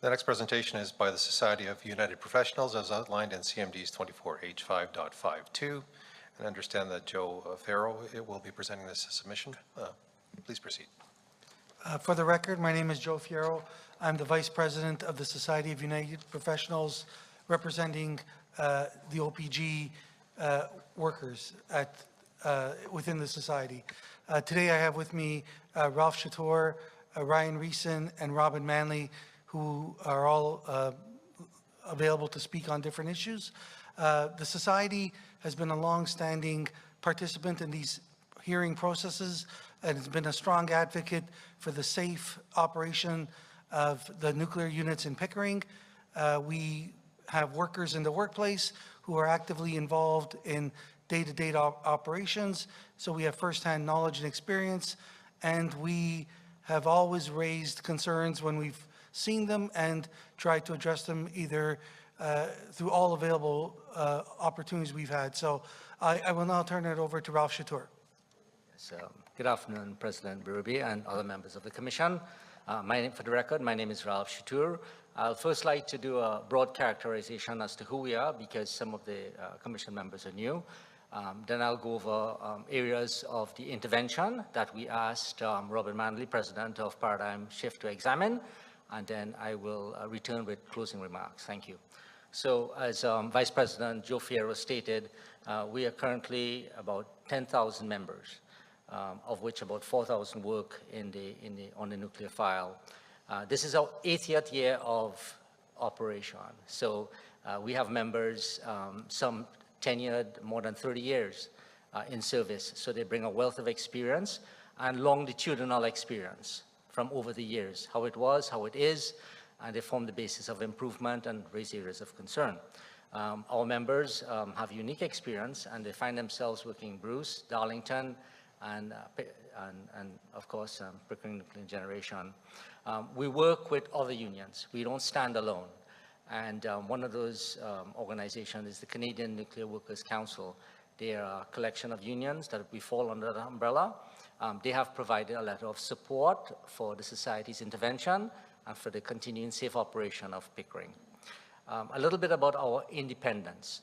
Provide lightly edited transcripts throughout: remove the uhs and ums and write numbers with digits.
The next presentation is by the Society of United Professionals as outlined in CMD's 24H5.52. And I understand that Joe Farrow will be presenting this submission. Please proceed. For the record, my name is Joe Fierro. I'm the Vice President of the Society of United Professionals representing the OPG workers within the Society. Today I have with me Ralph Chatour, Ryan Reeson, and Robin Manley, who are all available to speak on different issues. The Society has been a long-standing participant in these hearing processes and has been a strong advocate for the safe operation of the nuclear units in Pickering. We have workers in the workplace who are actively involved in day-to-day operations, so we have firsthand knowledge and experience, and we have always raised concerns when we've seen them and tried to address them either through all available opportunities we've had. So I will now turn it over to Ralph Chatour. So, good afternoon, President Berube and other members of the Commission. For the record, my name is Ralph Chatour. I'll first like to do a broad characterization as to who we are because some of the Commission members are new. Then I'll go over areas of the intervention that we asked Robin Manley, President of Paradigm Shift, to examine, and then I will return with closing remarks. Thank you. So as Vice President Joe Fierro stated, we are currently about 10,000 members. Of which about 4,000 work on the nuclear file. This is our 80th year of operation. So we have members, some tenured more than 30 years in service. So they bring a wealth of experience and longitudinal experience from over the years, how it was, how it is, and they form the basis of improvement and raise areas of concern. Our members have unique experience and they find themselves working in Bruce, Darlington, and of course, Pickering Nuclear Generation. We work with other unions. We don't stand alone. And one of those organizations is the Canadian Nuclear Workers Council. They are a collection of unions that we fall under the umbrella. They have provided a letter of support for the Society's intervention and for the continuing safe operation of Pickering. A little bit about our independence.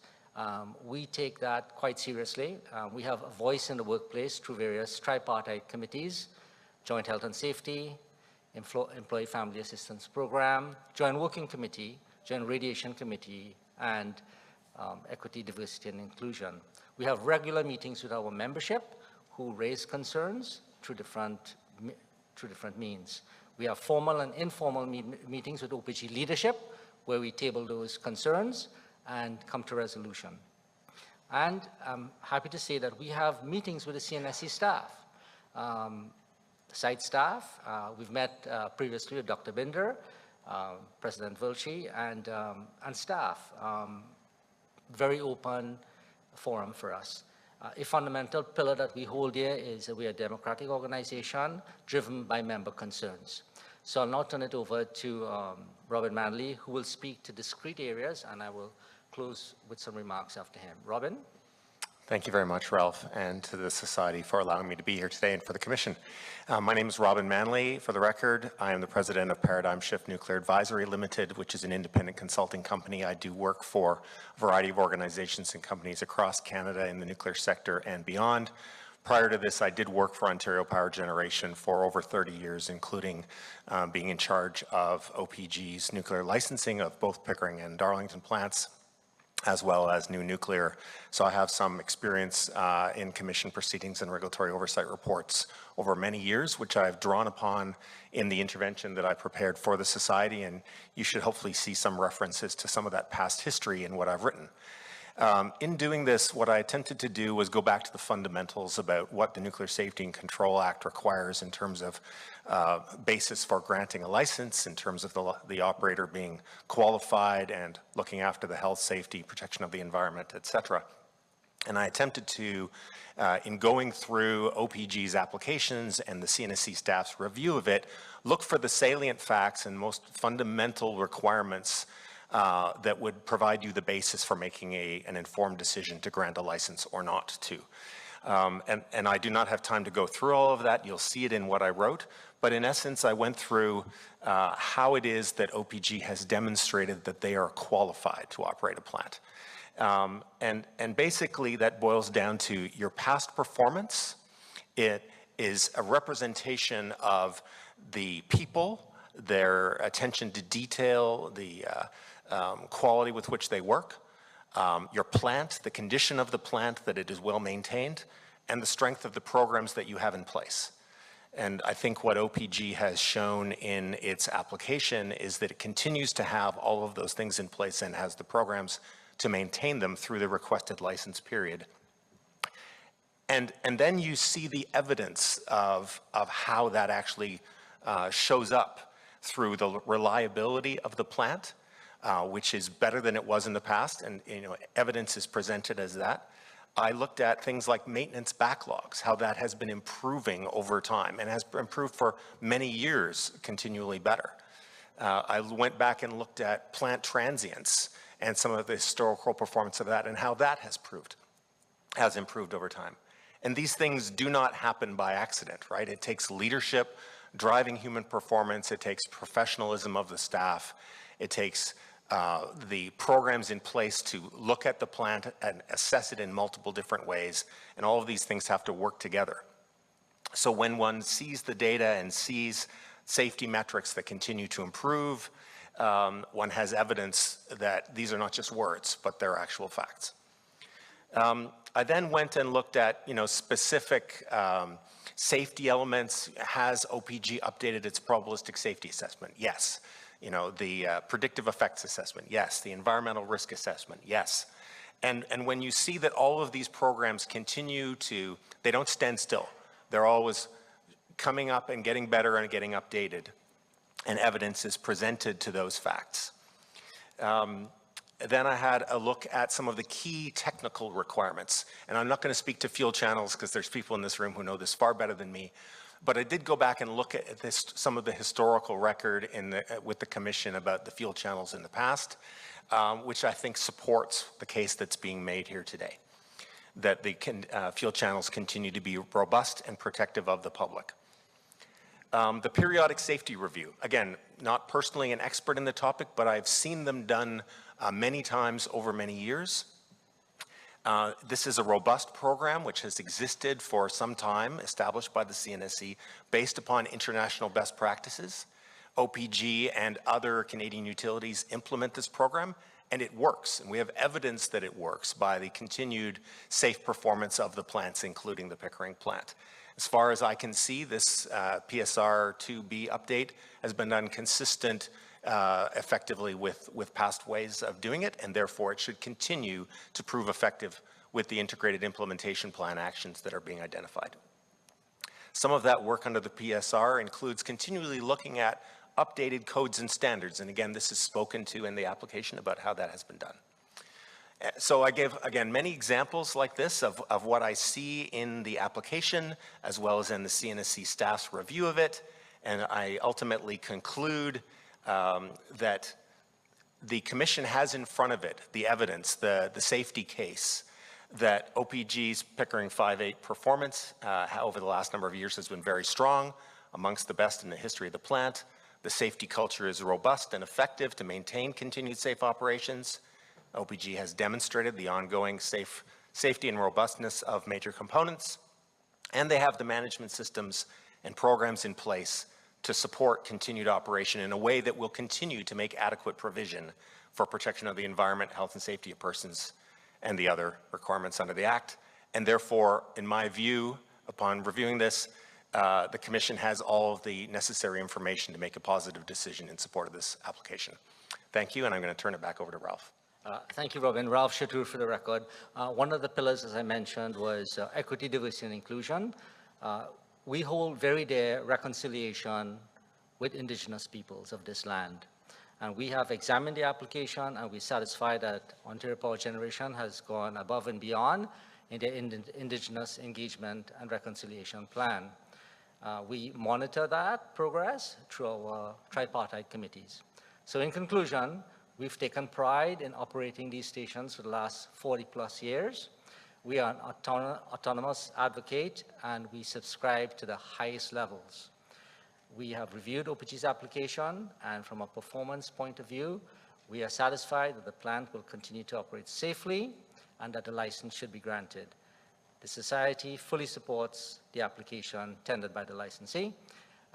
We take that quite seriously. We have a voice in the workplace through various tripartite committees, Joint Health and Safety, Employee Family Assistance Program, Joint Working Committee, Joint Radiation Committee, and Equity, Diversity, and Inclusion. We have regular meetings with our membership who raise concerns through different means. We have formal and informal meetings with OPG leadership where we table those concerns and come to resolution. And I'm happy to say that we have meetings with the CNSC staff, site staff. We've met previously with Dr. Binder, President Vilci, and staff. Very open forum for us. A fundamental pillar that we hold here is that we are a democratic organization driven by member concerns. So I'll now turn it over to Robin Manley, who will speak to discrete areas, and I will close with some remarks after him. Robin? Thank you very much, Ralph, and to the Society for allowing me to be here today and for the Commission. My name is Robin Manley. For the record, I am the President of Paradigm Shift Nuclear Advisory Limited, which is an independent consulting company. I do work for a variety of organizations and companies across Canada in the nuclear sector and beyond. Prior to this, I did work for Ontario Power Generation for over 30 years, including being in charge of OPG's nuclear licensing of both Pickering and Darlington plants, as well as new nuclear. So I have some experience in commission proceedings and regulatory oversight reports over many years, which I've drawn upon in the intervention that I prepared for the Society, and you should hopefully see some references to some of that past history in what I've written. In doing this, what I attempted to do was go back to the fundamentals about what the Nuclear Safety and Control Act requires in terms of basis for granting a license, in terms of the operator being qualified and looking after the health, safety, protection of the environment, etc. And I attempted to, in going through OPG's applications and the CNSC staff's review of it, look for the salient facts and most fundamental requirements that would provide you the basis for making an informed decision to grant a license or not to. And I do not have time to go through all of that. You'll see it in what I wrote. But in essence, I went through how it is that OPG has demonstrated that they are qualified to operate a plant. And basically, that boils down to your past performance. It is a representation of the people, their attention to detail, the quality with which they work, your plant, the condition of the plant, that it is well maintained, and the strength of the programs that you have in place. And I think what OPG has shown in its application is that it continues to have all of those things in place and has the programs to maintain them through the requested license period. And then you see the evidence of how that actually shows up through the reliability of the plant, which is better than it was in the past, and evidence is presented as that. I looked at things like maintenance backlogs, how that has been improving over time and has improved for many years, continually better. I went back and looked at plant transients and some of the historical performance of that and how that has improved over time. And these things do not happen by accident, right? It takes leadership, driving human performance. It takes professionalism of the staff. It takes the programs in place to look at the plant and assess it in multiple different ways. And all of these things have to work together. So when one sees the data and sees safety metrics that continue to improve, one has evidence that these are not just words, but they're actual facts. I then went and looked at, specific safety elements. Has OPG updated its probabilistic safety assessment? Yes. The predictive effects assessment? Yes. The environmental risk assessment? Yes. And when you see that all of these programs continue to, they don't stand still. They're always coming up and getting better and getting updated, and evidence is presented to those facts. Then I had a look at some of the key technical requirements. And I'm not going to speak to fuel channels because there's people in this room who know this far better than me. But I did go back and look at some of the historical record with the Commission about the fuel channels in the past, which I think supports the case that's being made here today, that the fuel channels continue to be robust and protective of the public. The periodic safety review, again, not personally an expert in the topic, but I've seen them done many times over many years. This is a robust program which has existed for some time, established by the CNSC, based upon international best practices. OPG and other Canadian utilities implement this program, and it works. And we have evidence that it works by the continued safe performance of the plants, including the Pickering plant. As far as I can see, this PSR 2B update has been done consistent effectively with past ways of doing it, and therefore it should continue to prove effective with the integrated implementation plan actions that are being identified. Some of that work under the PSR includes continually looking at updated codes and standards, and again, this is spoken to in the application about how that has been done. So I gave, again, many examples like this of what I see in the application, as well as in the CNSC staff's review of it, and I ultimately conclude that the Commission has in front of it the evidence, the safety case, that OPG's Pickering 5.8 performance over the last number of years has been very strong, amongst the best in the history of the plant. The safety culture is robust and effective to maintain continued safe operations. OPG has demonstrated the ongoing safety and robustness of major components, and they have the management systems and programs in place to support continued operation in a way that will continue to make adequate provision for protection of the environment, health and safety of persons, and the other requirements under the Act. And therefore, in my view, upon reviewing this, the Commission has all of the necessary information to make a positive decision in support of this application. Thank you, and I'm going to turn it back over to Ralph. Thank you, Robin. Ralph Chatur for the record. One of the pillars, as I mentioned, was equity, diversity, and inclusion. We hold very dear reconciliation with Indigenous peoples of this land. And we have examined the application, and we're satisfied that Ontario Power Generation has gone above and beyond in their Indigenous engagement and reconciliation plan. We monitor that progress through our tripartite committees. So in conclusion, we've taken pride in operating these stations for the last 40+ years. We are an autonomous advocate, and we subscribe to the highest levels. We have reviewed OPG's application, and from a performance point of view, we are satisfied that the plant will continue to operate safely and that the license should be granted. The Society fully supports the application tendered by the licensee.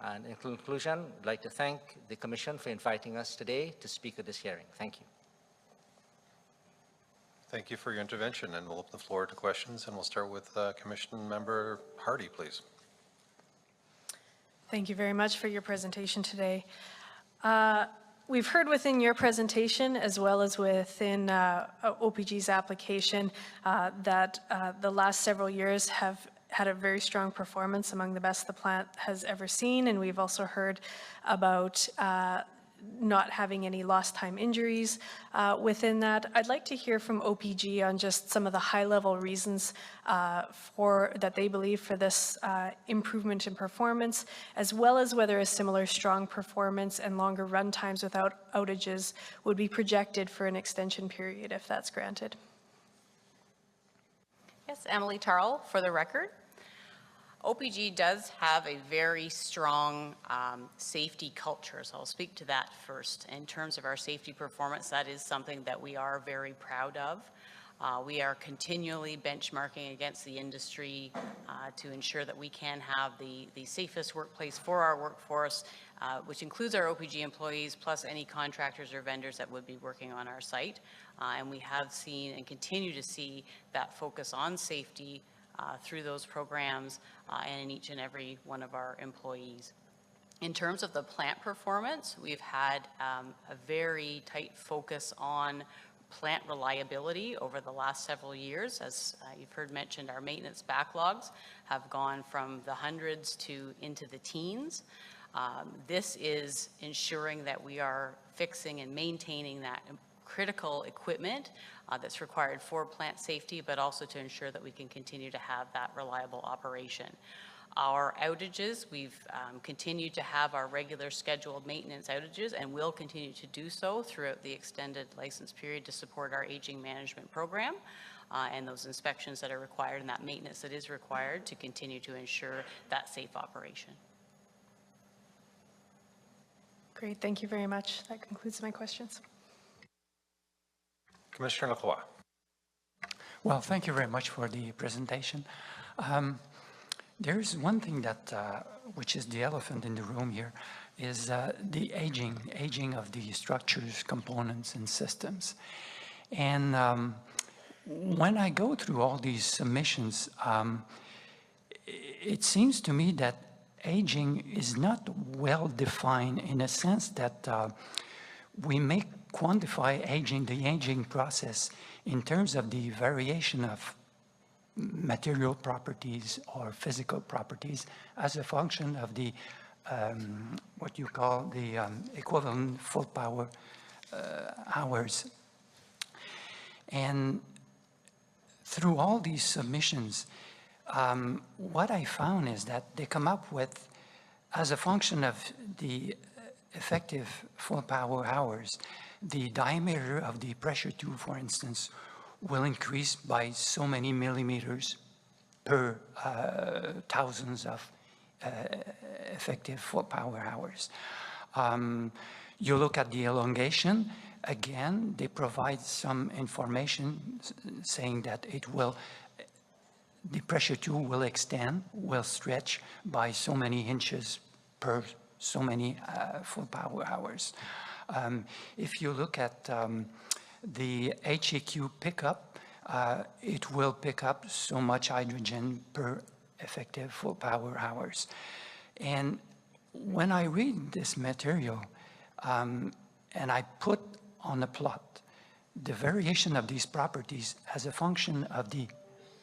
And in conclusion, I'd like to thank the Commission for inviting us today to speak at this hearing. Thank you. Thank you for your intervention, and we'll open the floor to questions, and we'll start with Commission Member Hardy, please. Thank you very much for your presentation today. We've heard within your presentation, as well as within OPG's application, that the last several years have had a very strong performance, among the best the plant has ever seen, and we've also heard about not having any lost time injuries within that. I'd like to hear from OPG on just some of the high-level reasons that they believe for this improvement in performance, as well as whether a similar strong performance and longer run times without outages would be projected for an extension period if that's granted. Yes, Emily Tarl, for the record. OPG does have a very strong safety culture, so I'll speak to that first. In terms of our safety performance, that is something that we are very proud of. We are continually benchmarking against the industry to ensure that we can have the safest workplace for our workforce, which includes our OPG employees, plus any contractors or vendors that would be working on our site. And we have seen and continue to see that focus on safety through those programs and in each and every one of our employees. In terms of the plant performance, we've had a very tight focus on plant reliability over the last several years. As you've heard mentioned, our maintenance backlogs have gone from the hundreds to into the teens. This is ensuring that we are fixing and maintaining that critical equipment that's required for plant safety, but also to ensure that we can continue to have that reliable operation. Our outages, we've continued to have our regular scheduled maintenance outages and will continue to do so throughout the extended license period to support our aging management program and those inspections that are required and that maintenance that is required to continue to ensure that safe operation. Great, thank you very much. That concludes my questions. Commissioner Lacroix. Well, thank you very much for the presentation. There's one thing that, which is the elephant in the room here, is the aging of the structures, components, and systems. And when I go through all these submissions, it seems to me that aging is not well defined in a sense that we may quantify the aging process in terms of the variation of material properties or physical properties as a function of the what you call the equivalent full power hours. And through all these submissions, what I found is that they come up with, as a function of the effective full power hours, the diameter of the pressure tube, for instance, will increase by so many millimeters per thousands of effective full power hours. You look at the elongation, again, they provide some information saying that the pressure tube will extend, will stretch by so many inches per so many full power hours. If you look at the HEQ pickup, it will pick up so much hydrogen per effective full power hours. And when I read this material and I put on a plot the variation of these properties as a function of the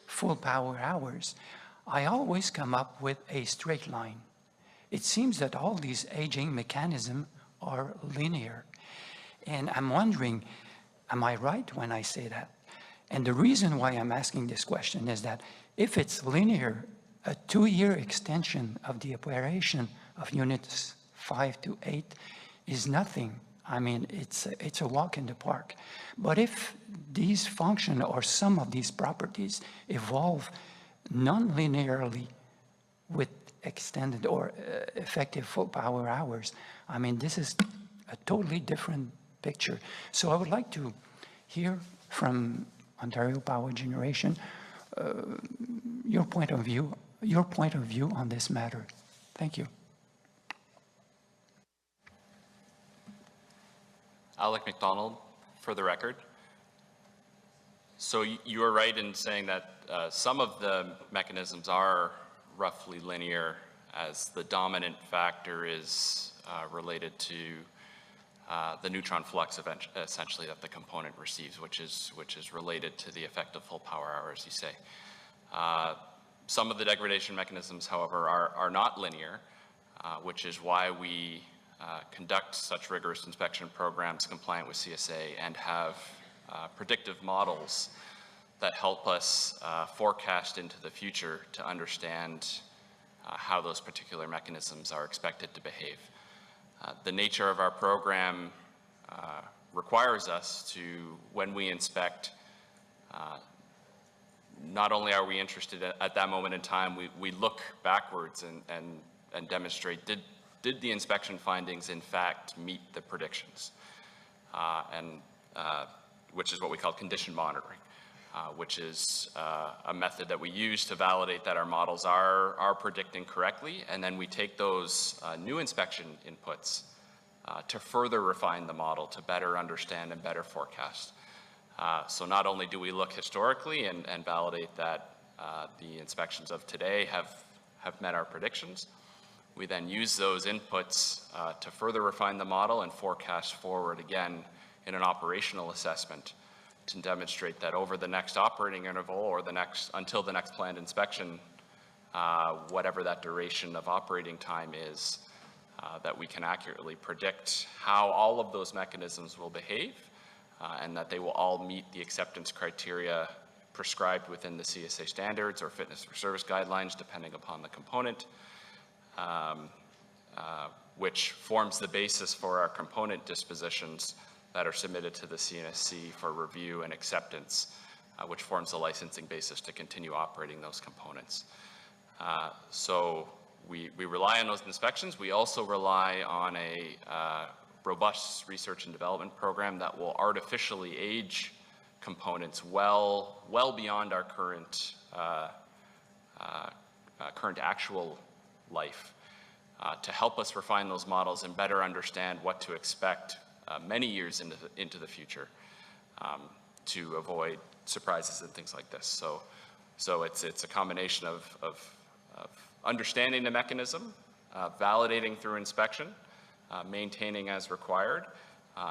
full power hours, I always come up with a straight line. It seems that all these aging mechanisms are linear. And I'm wondering, am I right when I say that? And the reason why I'm asking this question is that if it's linear, a 2-year extension of the operation of units 5 to 8 is nothing I mean, it's a walk in the park. But if these function or some of these properties evolve non-linearly with extended or effective full power hours, I mean, this is a totally different picture. So I would like to hear from Ontario Power Generation your point of view on this matter. Thank you. Alec McDonald, for the record. So you are right in saying that some of the mechanisms are roughly linear, as the dominant factor is related to the neutron flux essentially that the component receives, which is related to the effective full power hour, as you say. Some of the degradation mechanisms, however, are not linear, which is why we conduct such rigorous inspection programs compliant with CSA and have predictive models that help us forecast into the future to understand how those particular mechanisms are expected to behave. The nature of our program requires us to, when we inspect, not only are we interested at that moment in time, we look backwards and demonstrate, did the inspection findings in fact meet the predictions? Which is what we call condition monitoring, which is a method that we use to validate that our models are predicting correctly, and then we take those new inspection inputs to further refine the model to better understand and better forecast. So not only do we look historically and validate that the inspections of today have met our predictions, we then use those inputs to further refine the model and forecast forward again in an operational assessment to demonstrate that over the next operating interval or until the next planned inspection, whatever that duration of operating time is, that we can accurately predict how all of those mechanisms will behave and that they will all meet the acceptance criteria prescribed within the CSA standards or fitness for service guidelines, depending upon the component, which forms the basis for our component dispositions that are submitted to the CNSC for review and acceptance, which forms the licensing basis to continue operating those components. So we rely on those inspections. We also rely on a robust research and development program that will artificially age components well beyond our current actual life to help us refine those models and better understand what to expect many years into the future to avoid surprises and things like this. So it's a combination of understanding the mechanism, validating through inspection, maintaining as required,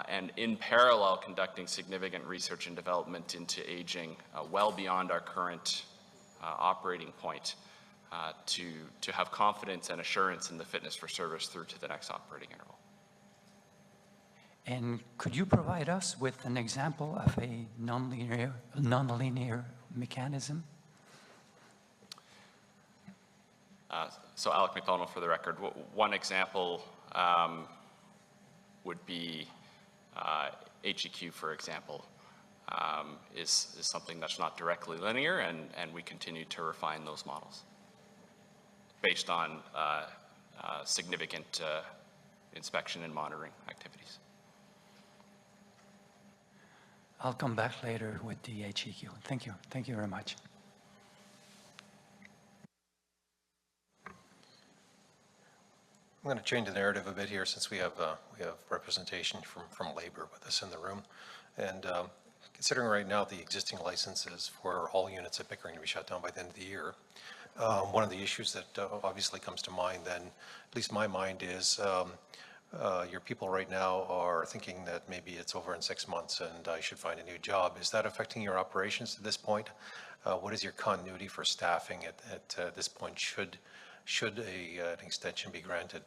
and in parallel conducting significant research and development into aging well beyond our current operating point to have confidence and assurance in the fitness for service through to the next operating interval. And could you provide us with an example of a non-linear mechanism? So Alec McDonald, for the record, one example would be HEQ, for example, is something that's not directly linear, and we continue to refine those models based on significant inspection and monitoring activities. I'll come back later with the HEQ. Thank you. Thank you very much. I'm going to change the narrative a bit here since we have representation from labor with us in the room. And considering right now the existing licenses for all units at Pickering to be shut down by the end of the year, one of the issues that obviously comes to mind then, at least my mind, is your people right now are thinking that maybe it's over in 6 months and I should find a new job. Is that affecting your operations at this point? What is your continuity for staffing at this point? Should an extension be granted?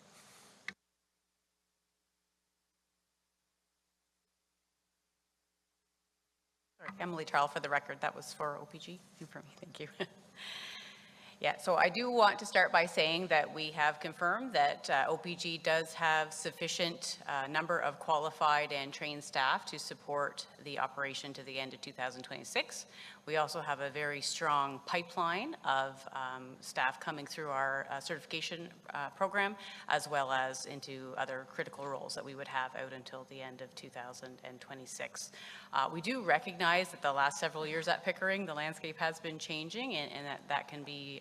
Sorry, Emily Charles, for the record, that was for OPG. You for me, thank you. Yeah, so I do want to start by saying that we have confirmed that OPG does have sufficient number of qualified and trained staff to support the operation to the end of 2026. We also have a very strong pipeline of staff coming through our certification program, as well as into other critical roles that we would have out until the end of 2026. We do recognize that the last several years at Pickering, the landscape has been changing, and that can be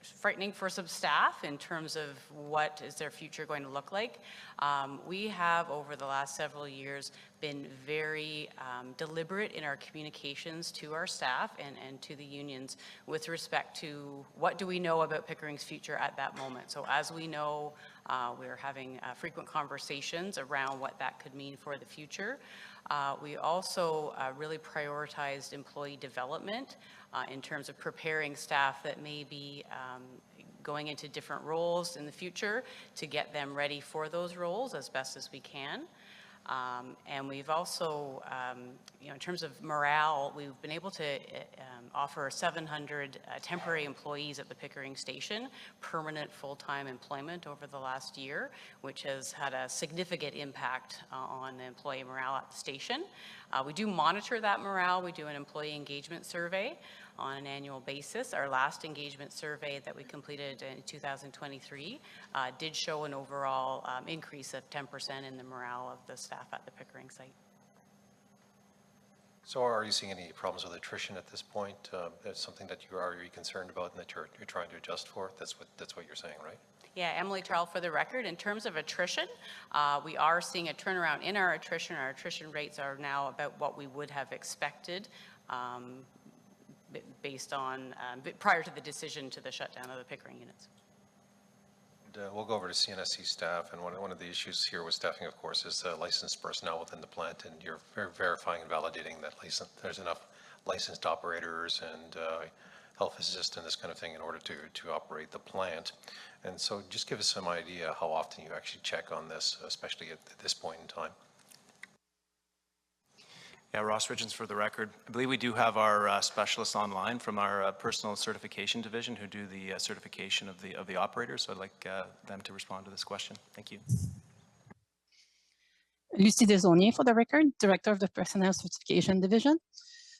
frightening for some staff in terms of what is their future going to look like. We have, over the last several years, been very deliberate in our communications to our staff and to the unions with respect to what do we know about Pickering's future at that moment. So as we know, we're having frequent conversations around what that could mean for the future. We also really prioritized employee development in terms of preparing staff that may be going into different roles in the future to get them ready for those roles as best as we can. And we've also, in terms of morale, we've been able to offer 700 temporary employees at the Pickering station permanent full-time employment over the last year, which has had a significant impact on the employee morale at the station. We do monitor that morale. We do an employee engagement survey on an annual basis. Our last engagement survey that we completed in 2023 did show an overall increase of 10% in the morale of the staff at the Pickering site. So are you seeing any problems with attrition at this point? That's something that you are concerned about and that you're trying to adjust for? That's what you're saying, right? Yeah, Emily Trowell for the record. In terms of attrition, we are seeing a turnaround in our attrition. Our attrition rates are now about what we would have expected based on, prior to the decision to the shutdown of the Pickering units. We'll go over to CNSC staff, and one of the issues here with staffing, of course, is licensed personnel within the plant, and you're verifying and validating that there's enough licensed operators and health assistants and this kind of thing in order to operate the plant. And so just give us some idea how often you actually check on this, especially at this point in time. Yeah, Ross Ridgens for the record. I believe we do have our specialists online from our personal certification division who do the certification of the operators. So I'd like them to respond to this question. Thank you. Lucie Desaulniers for the record, Director of the Personnel Certification Division.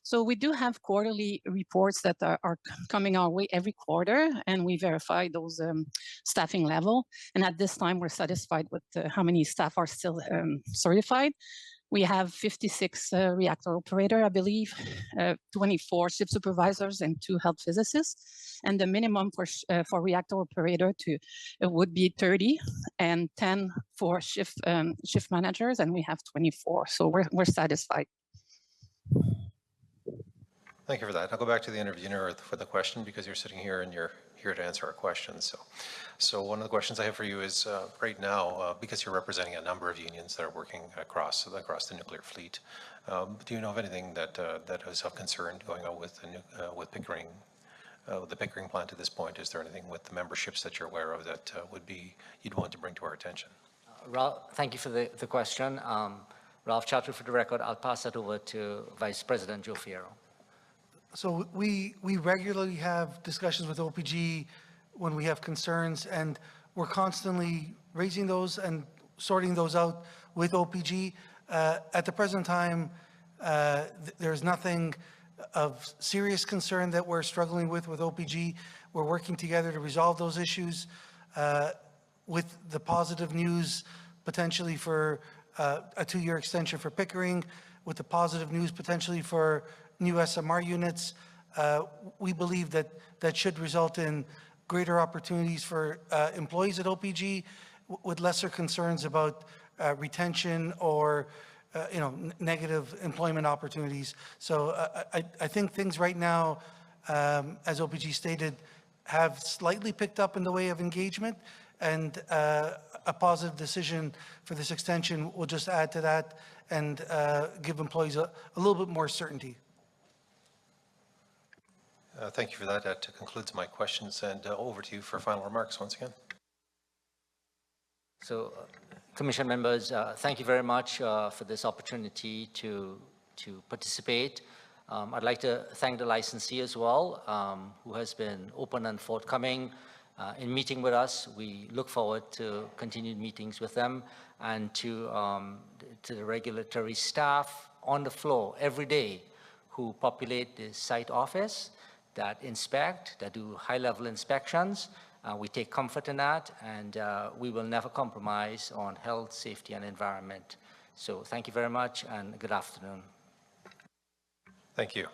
So we do have quarterly reports that are coming our way every quarter, and we verify those staffing level. And at this time, we're satisfied with how many staff are still certified. We have 56 reactor operator, I believe, 24 shift supervisors and 2 health physicists. And the minimum for reactor operator would be 30 and 10 for shift managers, and we have 24. So we're satisfied. Thank you for that. I'll go back to the interviewer for the question because you're sitting here and you're here to answer our questions. So one of the questions I have for you is right now, because you're representing a number of unions that are working across the nuclear fleet, do you know of anything that is of concern going on with Pickering, the Pickering plant at this point? Is there anything with the memberships that you're aware of that you'd want to bring to our attention? Ralph, thank you for the question. Ralph Chatter for the record. I'll pass that over to Vice President Joe Fierro. So we regularly have discussions with OPG when we have concerns, and we're constantly raising those and sorting those out with OPG. At the present time, there's nothing of serious concern that we're struggling with OPG. We're working together to resolve those issues with the positive news potentially for a 2-year extension for Pickering, with the positive news potentially for new SMR units. We believe that should result in greater opportunities for employees at OPG with lesser concerns about retention or negative employment opportunities. So I think things right now, as OPG stated, have slightly picked up in the way of engagement, and a positive decision for this extension will just add to that and give employees a little bit more certainty. Thank you for that. That concludes my questions, and over to you for final remarks once again. So, Commission members, thank you very much for this opportunity to participate. I'd like to thank the licensee as well, who has been open and forthcoming in meeting with us. We look forward to continued meetings with them, and to the regulatory staff on the floor every day who populate the site office, that inspect, that do high-level inspections. We take comfort in that, and we will never compromise on health, safety, and environment. So thank you very much, and good afternoon. Thank you.